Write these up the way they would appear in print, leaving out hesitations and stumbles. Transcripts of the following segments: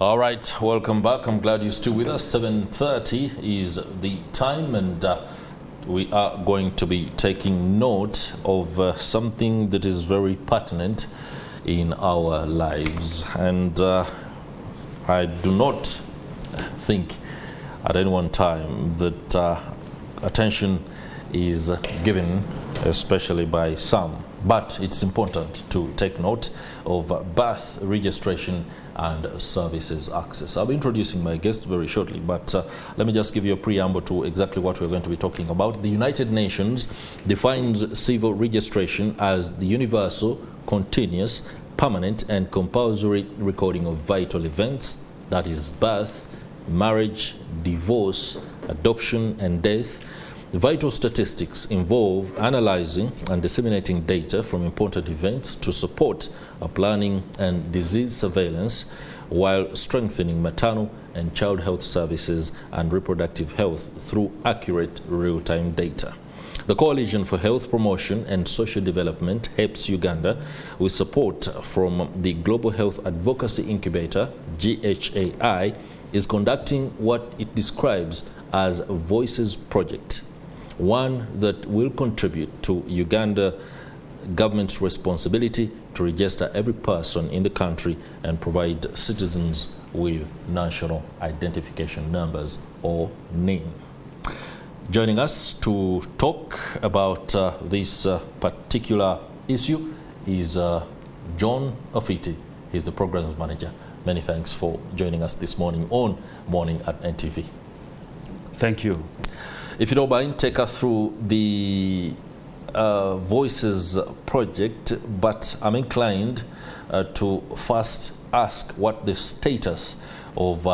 All right, welcome back. I'm glad you're still with us. 7:30 is the time, and we are going to be taking note of something that is very pertinent in our lives. And I do not think at any one time that attention is given, especially by some. But it's important to take note of birth registration and services access. I'll be introducing my guest very shortly, but let me just give you a preamble to exactly what we're going to be talking about. The United Nations defines civil registration as the universal, continuous, permanent, and compulsory recording of vital events, that is birth, marriage, divorce, adoption, and death. The vital statistics involve analyzing and disseminating data from important events to support planning and disease surveillance, while strengthening maternal and child health services and reproductive health through accurate real-time data. The Coalition for Health Promotion and Social Development, HEPS-Uganda, with support from the Global Health Advocacy Incubator, GHAI, is conducting what it describes as a Voices Project, one that will contribute to Uganda government's responsibility to register every person in the country and provide citizens with national identification numbers, or NIN. Joining us to talk about this particular issue is John Offiti. He's the programs manager. Many thanks for joining us this morning on Morning at NTV. Thank you. If you don't mind, take us through the Voices project, but I'm inclined to first ask what the status of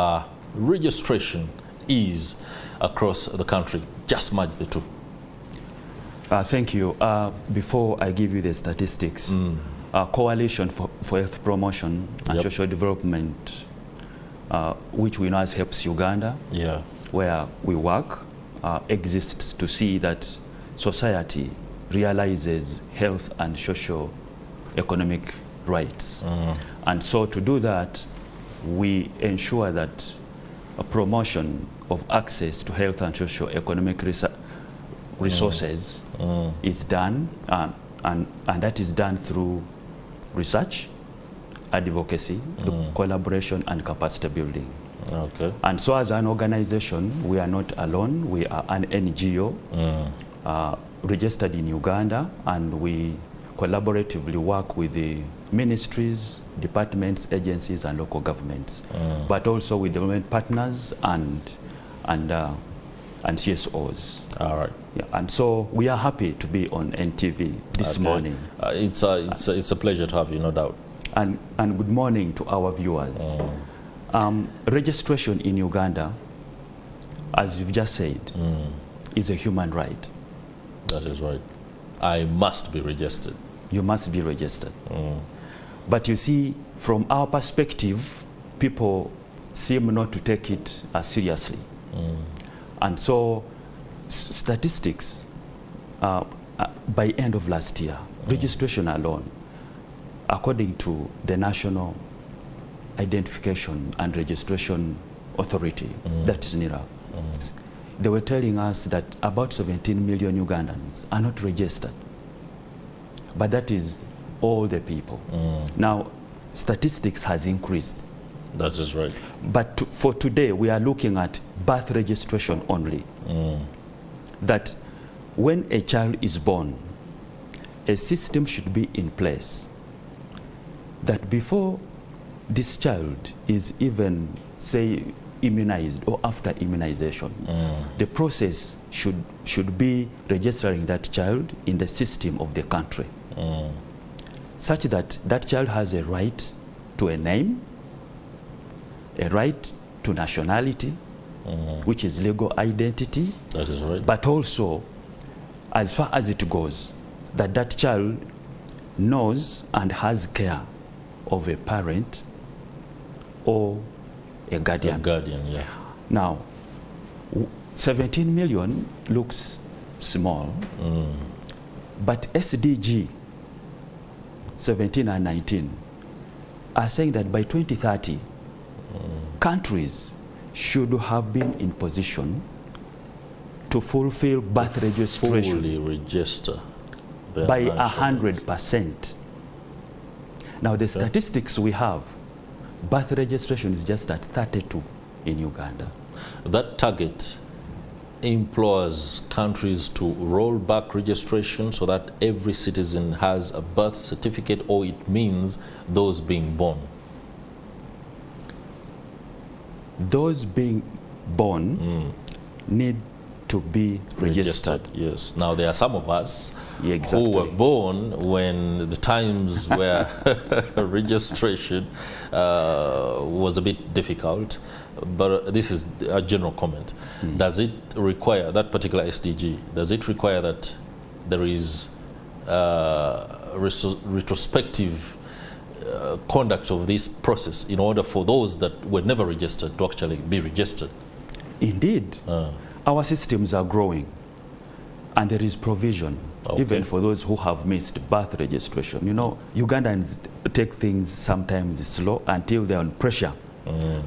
registration is across the country. Just merge the two. Thank you. Before I give you the statistics, Coalition for Health Promotion and Social Development, which we know as HEPS-Uganda, where we work, exists to see that society realizes health and social economic rights. And so to do that, we ensure that a promotion of access to health and social economic resources is done, and that is done through research, advocacy, collaboration, and capacity building. Okay. And so as an organization, we are not alone. We are an NGO registered in Uganda, and we collaboratively work with the ministries, departments, agencies, and local governments, but also with development partners and CSOs. All right. Yeah, and so we are happy to be on NTV this morning. It's a pleasure to have you, no doubt. And good morning to our viewers. Registration in Uganda, as you've just said, is a human right. That is right. I must be registered. You must be registered. But you see, from our perspective, people seem not to take it as seriously. And so statistics, by end of last year, registration alone, according to the National Identification and Registration Authority, that is NIRA, they were telling us that about 17 million Ugandans are not registered. But that is all the people. Now, statistics has increased. That is right. But for today, we are looking at birth registration only. That when a child is born, a system should be in place that before this child is even, say, immunized or after immunization, the process should be registering that child in the system of the country, such that that child has a right to a name, a right to nationality, which is legal identity. That is right. But also, as far as it goes, that child knows and has care of a parent or a guardian. A guardian, yeah. Now, 17 million looks small, but SDG 17 and 19 are saying that by 2030, countries should have been in position to fulfill birth registration. Fully register by 100%. Now the statistics we have, birth registration is just at 32 in Uganda. That target implores countries to roll back registration so that every citizen has a birth certificate, or it means those being born? Those being born need to be registered. Yes. Now there are some of us exactly. who were born when the times where registration was a bit difficult, but this is a general comment. Does it require, that particular SDG, does it require that there is retrospective conduct of this process in order for those that were never registered to actually be registered? Indeed. Our systems are growing, and there is provision, even for those who have missed birth registration. You know, Ugandans take things sometimes slow until they're on pressure.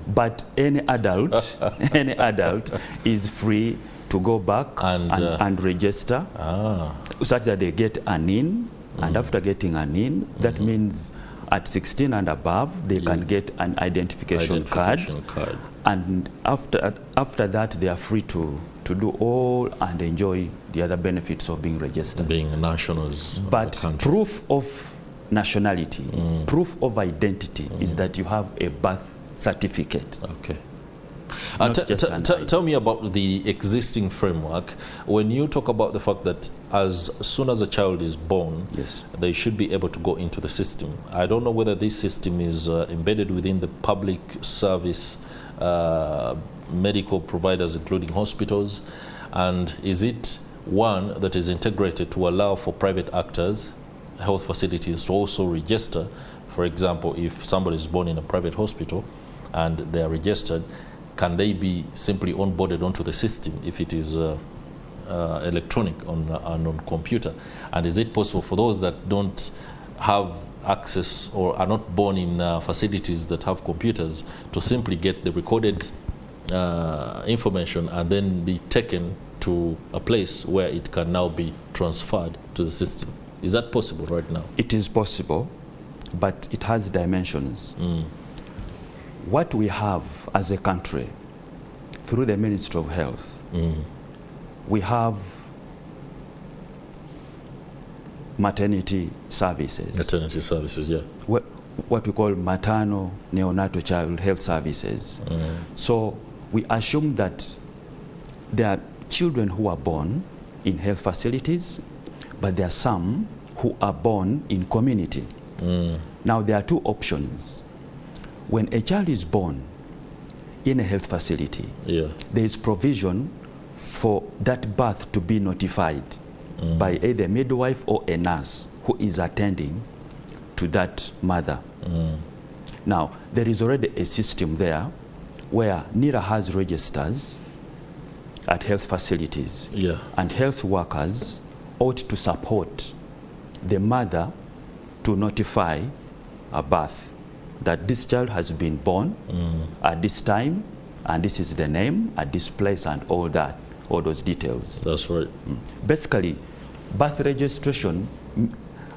But any adult, any adult is free to go back and register, such that they get an in, and after getting an in, that means at 16 and above, they can get an identification card. And after that, they are free to do all and enjoy the other benefits of being registered. Being nationals. But proof of nationality, proof of identity is that you have a birth certificate. Okay. Tell me about the existing framework. When you talk about the fact that as soon as a child is born, they should be able to go into the system. I don't know whether this system is embedded within the public service medical providers, including hospitals, and is it one that is integrated to allow for private actors, health facilities, to also register? For example, if somebody is born in a private hospital and they are registered, can they be simply onboarded onto the system if it is electronic on computer? And is it possible for those that don't have access or are not born in facilities that have computers to simply get the recorded information and then be taken to a place where it can now be transferred to the system? Is that possible right now? It is possible, but it has dimensions. What we have as a country, through the Ministry of Health, we have maternity services. Maternity services, yeah. What we call maternal neonatal child health services. So we assume that there are children who are born in health facilities, but there are some who are born in community. Now there are two options. When a child is born in a health facility, there is provision for that birth to be notified by either a midwife or a nurse who is attending to that mother. Now, there is already a system there where NIRA has registers at health facilities, and health workers ought to support the mother to notify a birth that this child has been born at this time, and this is the name at this place, and all that, all those details. That's right. Basically, birth registration,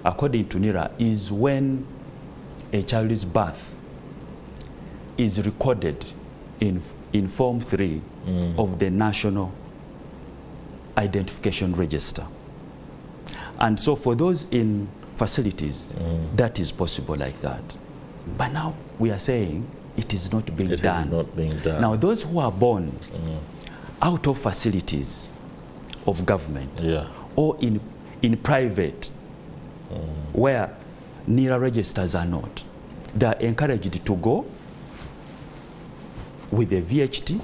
according to NIRA, is when a child's birth is recorded in Form 3 of the National Identification Register. And so for those in facilities, that is possible like that. But now we are saying it is not being done. It is not being done. Now those who are born out of facilities of government or in private, where NIRA registers are not, they are encouraged to go with a VHT,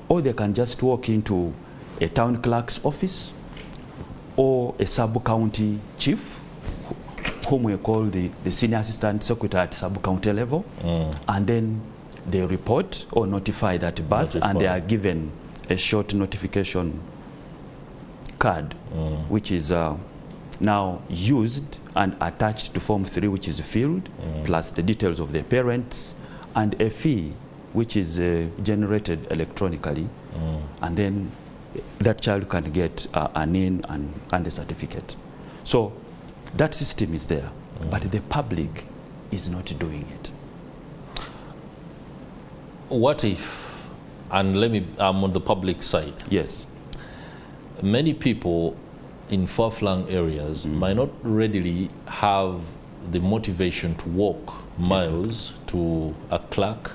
or they can just walk into a town clerk's office or a sub-county chief, whom we call the senior assistant secretary at sub-county level, and then they report or notify that birth, and they are given a short notification card, which is now used and attached to Form 3, which is filled, plus the details of their parents, and a fee which is generated electronically, and then that child can get a NIN and a certificate. So that system is there, but the public is not doing it. What if, and I'm on the public side. Yes. Many people in far-flung areas might not readily have the motivation to walk miles to a clerk,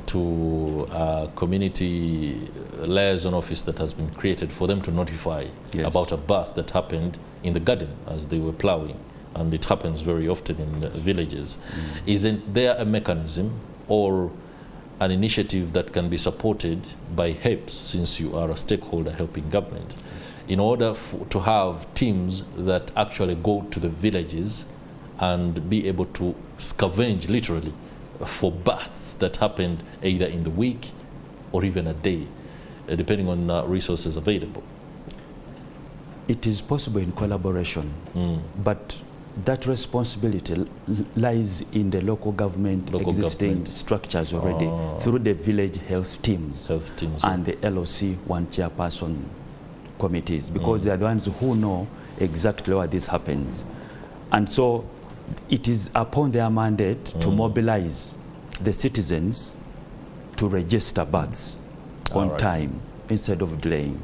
to a community liaison office that has been created for them to notify about a birth that happened in the garden as they were plowing. And it happens very often in villages. Isn't there a mechanism or an initiative that can be supported by HEPS, since you are a stakeholder helping government, in order to have teams that actually go to the villages and be able to scavenge literally for births that happened either in the week or even a day, depending on resources available? It is possible in collaboration, but that responsibility lies in the local government existing structures already through the village health teams and the LOC one chairperson committees, because they are the ones who know exactly where this happens. And so it is upon their mandate to mobilize the citizens to register births on time instead of delaying.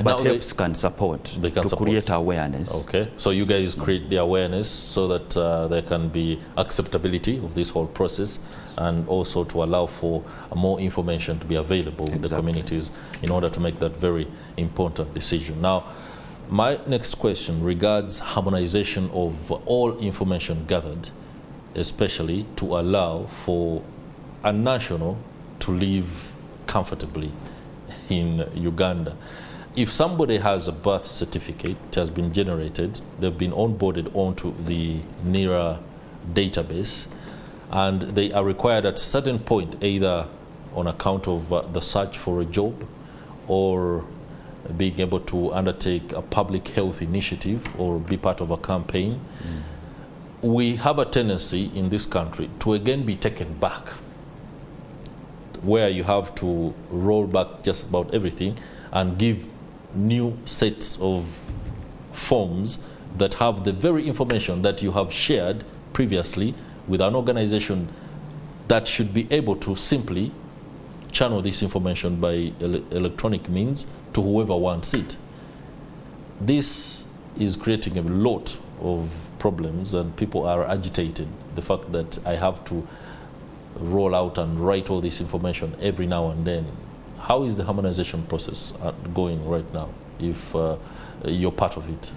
But HEPS can support to create awareness. Okay, so you guys create the awareness so that there can be acceptability of this whole process, and also to allow for more information to be available in the communities in order to make that very important decision. Now, my next question regards harmonization of all information gathered, especially to allow for a national to live comfortably in Uganda. If somebody has a birth certificate, it has been generated, they've been onboarded onto the NERA database, and they are required at a certain point, either on account of the search for a job or being able to undertake a public health initiative or be part of a campaign, we have a tendency in this country to again be taken back, where you have to roll back just about everything and give new sets of forms that have the very information that you have shared previously with an organization that should be able to simply channel this information by electronic means to whoever wants it. This is creating a lot of problems, and people are agitated. The fact that I have to roll out and write all this information every now and then. How is the harmonization process going right now, if you're part of it?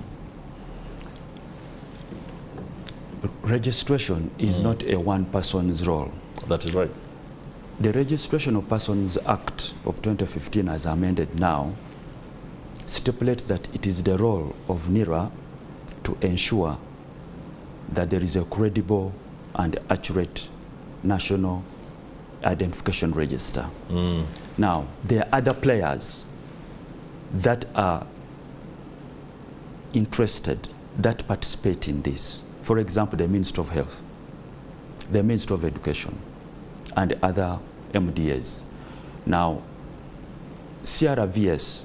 Registration is not a one person's role. That is right. The Registration of Persons Act of 2015, as amended now, stipulates that it is the role of NERA to ensure that there is a credible and accurate national identification register. Now, there are other players that are interested, that participate in this. For example, the Ministry of Health, the Ministry of Education, and other MDAs. Now, CRVS,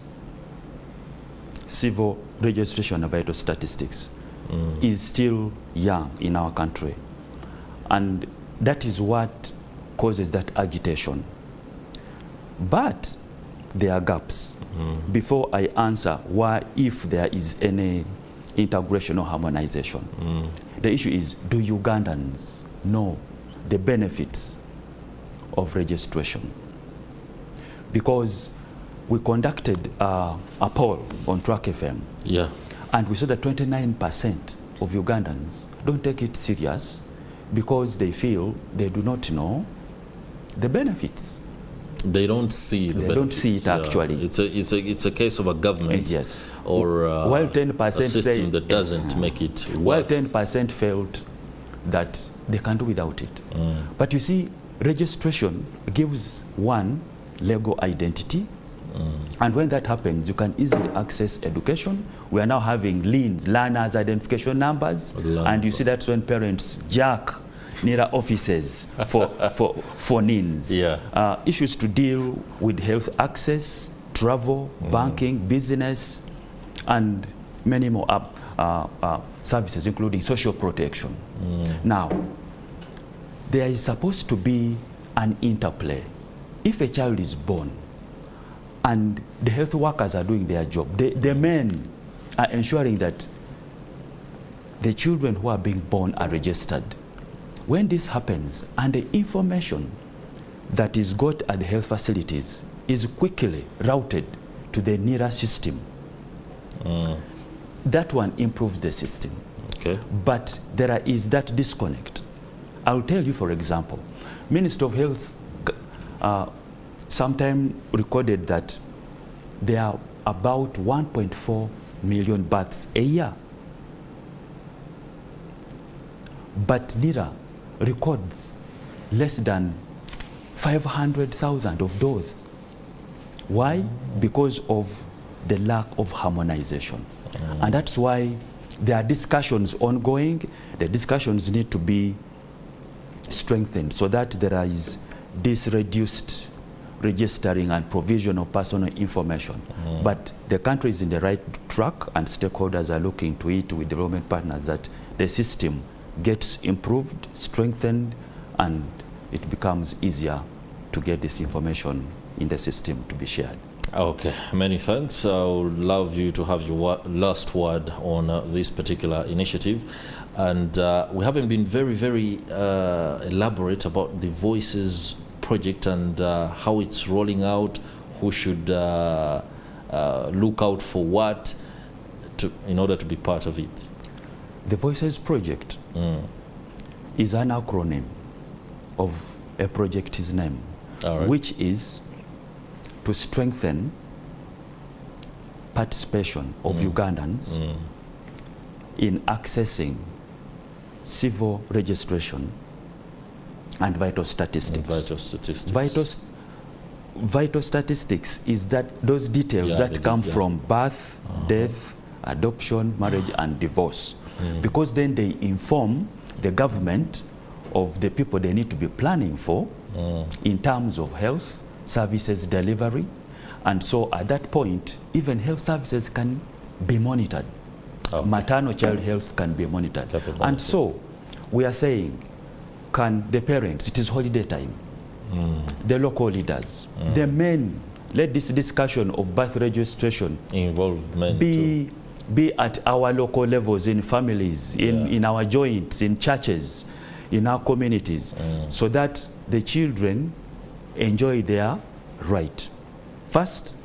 Civil Registration of Vital Statistics, is still young in our country. And that is what causes that agitation. But there are gaps. Before I answer why, if there is any integration or harmonization, the issue is, do Ugandans know the benefits of registration? Because we conducted a poll on Track FM, and we saw that 29% of Ugandans don't take it serious because they feel they do not know the benefits. They don't see the benefits. They don't see it actually. It's a case of a government or while 10% a system that doesn't make it worth. While 10% felt that they can do without it. But you see, registration gives one legal identity, and when that happens, you can easily access education. We are now having LINs, learners identification numbers, and you see that's when parents jack NIRA offices for NINs. Yeah. Issues to deal with health access, travel, banking, business, and many more services, including social protection. Now, there is supposed to be an interplay. If a child is born and the health workers are doing their job, the men are ensuring that the children who are being born are registered. When this happens and the information that is got at the health facilities is quickly routed to the NIRA system, that one improves the system. Okay. But there is that disconnect. I'll tell you, for example, Minister of Health sometime recorded that there are about 1.4 million births a year. But NIRA records less than 500,000 of those. Why? Because of the lack of harmonization. And that's why there are discussions ongoing. The discussions need to be strengthened so that there is this reduced registering and provision of personal information. But the country is in the right track, and stakeholders are looking to it with development partners that the system gets improved, strengthened, and it becomes easier to get this information in the system to be shared. Okay, many thanks. I would love you to have your last word on this particular initiative. And we haven't been very elaborate about the Voices project and how it's rolling out, who should look out for what in order to be part of it. The Voices project is an acronym of a project's name, which is to strengthen participation of Ugandans in accessing civil registration and vital statistics. Vital statistics is that those details that come from birth, death, adoption, marriage, and divorce. Because then they inform the government of the people they need to be planning for in terms of health services delivery. And so at that point, even health services can be monitored. Maternal child health can be monitored. And so we are saying, can the parents, it is holiday time, the local leaders, the men, let this discussion of birth registration involve men be at our local levels, in families, in our joints, in churches, in our communities, so that the children enjoy their right, first,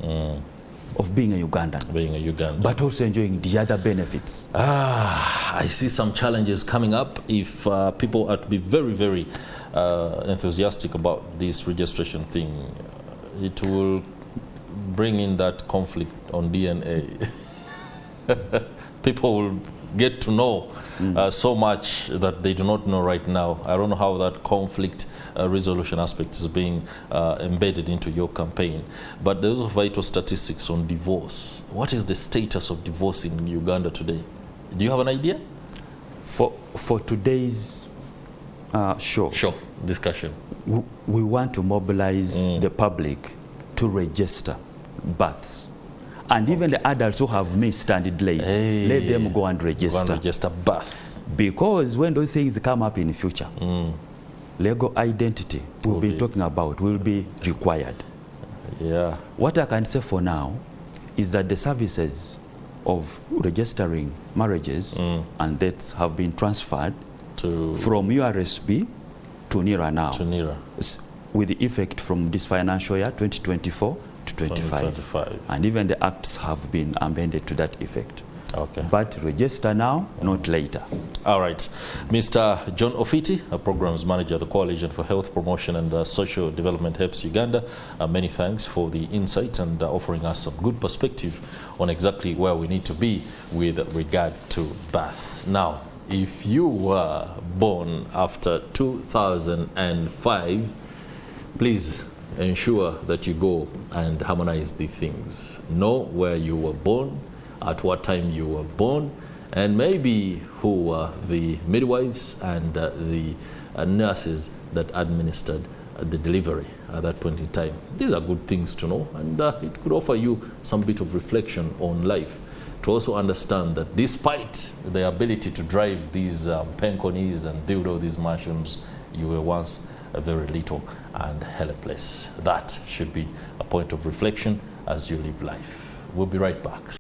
of being a Ugandan. But also enjoying the other benefits. I see some challenges coming up. If people are to be very enthusiastic about this registration thing, it will bring in that conflict on DNA. People will get to know so much that they do not know right now. I don't know how that conflict resolution aspect is being embedded into your campaign. But there's vital statistics on divorce. What is the status of divorce in Uganda today? Do you have an idea? For today's discussion, we want to mobilize the public to register births. And even the adults who have missed and delayed, let them go and register. Go and register birth. Because when those things come up in the future, legal identity we've been talking about will be required. What I can say for now is that the services of registering marriages and deaths have been transferred from URSB to NIRA now. With the effect from this financial year, 2024 to 2025. And even the acts have been amended to that effect. But register now, not later. All right. Mr. John Offiti, a Programs Manager at the Coalition for Health Promotion and Social Development, HEPS-Uganda, many thanks for the insight and offering us some good perspective on exactly where we need to be with regard to birth. Now, if you were born after 2005, please ensure that you go and harmonize the things. Know where you were born, at what time you were born, and maybe who were the midwives and the nurses that administered the delivery at that point in time. These are good things to know, and it could offer you some bit of reflection on life, to also understand that despite the ability to drive these penconis and build all these mansions, you were once very little and helpless. That should be a point of reflection as you live life. We'll be right back.